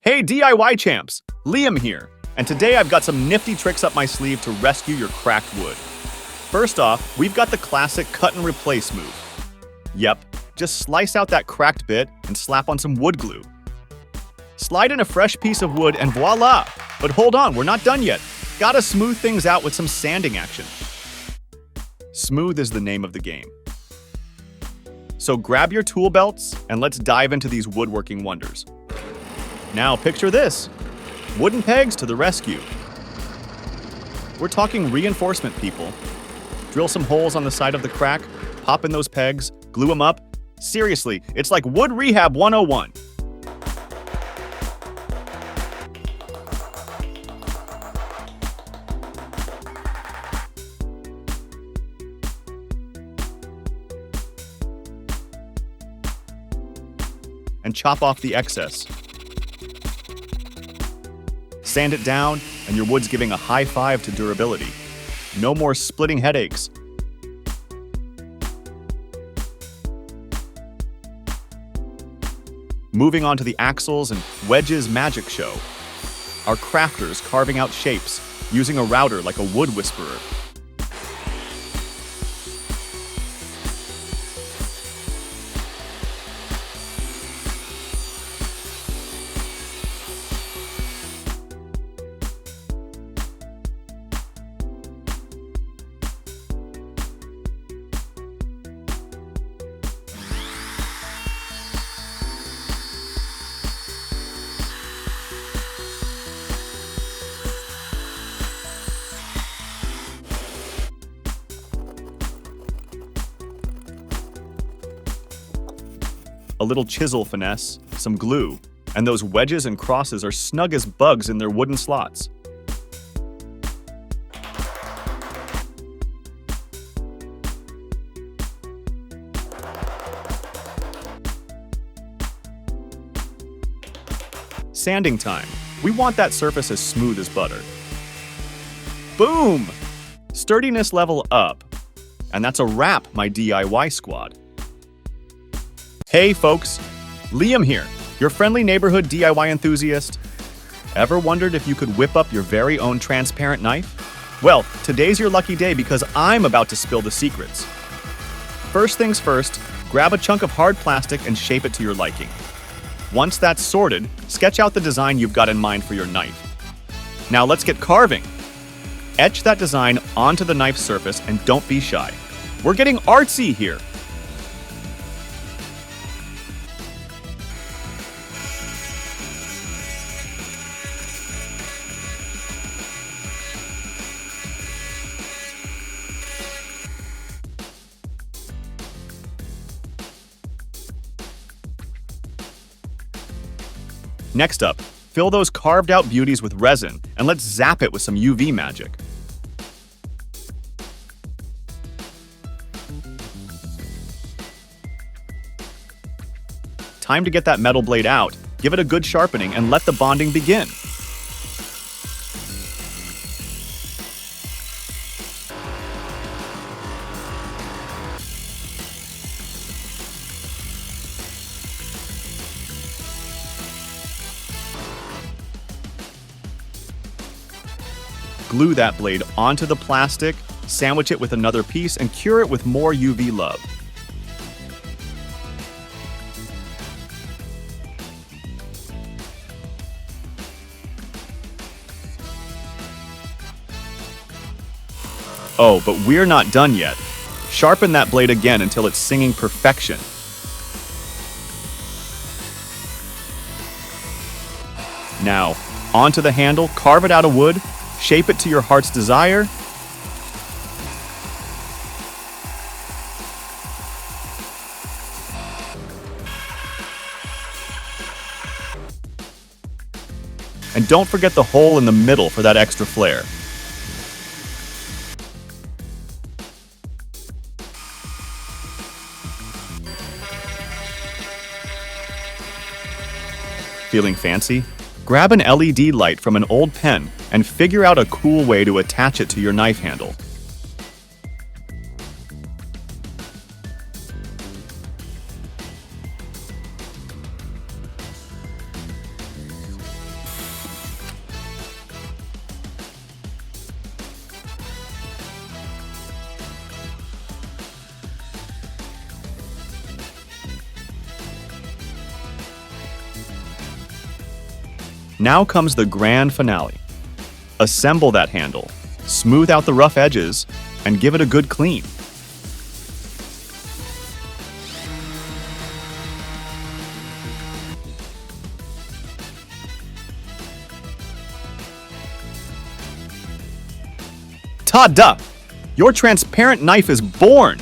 Hey DIY champs, Liam here, and today I've got some nifty tricks up my sleeve to rescue your cracked wood. First off, we've got the classic cut and replace move. Yep, just slice out that cracked bit and slap on some wood glue. Slide in a fresh piece of wood and voila! But hold on, we're not done yet. Gotta smooth things out with some sanding action. Smooth is the name of the game. So grab your tool belts and let's dive into these woodworking wonders. Now picture this, wooden pegs to the rescue. We're talking reinforcement, people. Drill some holes on the side of the crack, pop in those pegs, glue them up. Seriously, it's like Wood Rehab 101. And chop off the excess. Sand it down, and your wood's giving a high five to durability. No more splitting headaches. Moving on to the axles and wedges magic show. Our crafters carving out shapes, using a router like a wood whisperer. A little chisel finesse, some glue, and those wedges and crosses are snug as bugs in their wooden slots. Sanding time. We want that surface as smooth as butter. Boom! Sturdiness level up. And that's a wrap, my DIY squad. Hey folks, Liam here, your friendly neighborhood DIY enthusiast. Ever wondered if you could whip up your very own transparent knife? Well, today's your lucky day because I'm about to spill the secrets. First things first, grab a chunk of hard plastic and shape it to your liking. Once that's sorted, sketch out the design you've got in mind for your knife. Now let's get carving. Etch that design onto the knife surface and don't be shy. We're getting artsy here. Next up, fill those carved out beauties with resin and let's zap it with some UV magic. Time to get that metal blade out, give it a good sharpening and let the bonding begin. Glue that blade onto the plastic, sandwich it with another piece, and cure it with more UV love. Oh, but we're not done yet. Sharpen that blade again until it's singing perfection. Now, onto the handle, carve it out of wood, shape it to your heart's desire. And don't forget the hole in the middle for that extra flair. Feeling fancy? Grab an LED light from an old pen and figure out a cool way to attach it to your knife handle. Now comes the grand finale. Assemble that handle, smooth out the rough edges, and give it a good clean. Ta-da! Your transparent knife is born!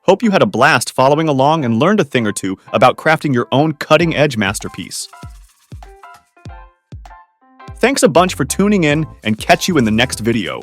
Hope you had a blast following along and learned a thing or two about crafting your own cutting-edge masterpiece. Thanks a bunch for tuning in, and catch you in the next video.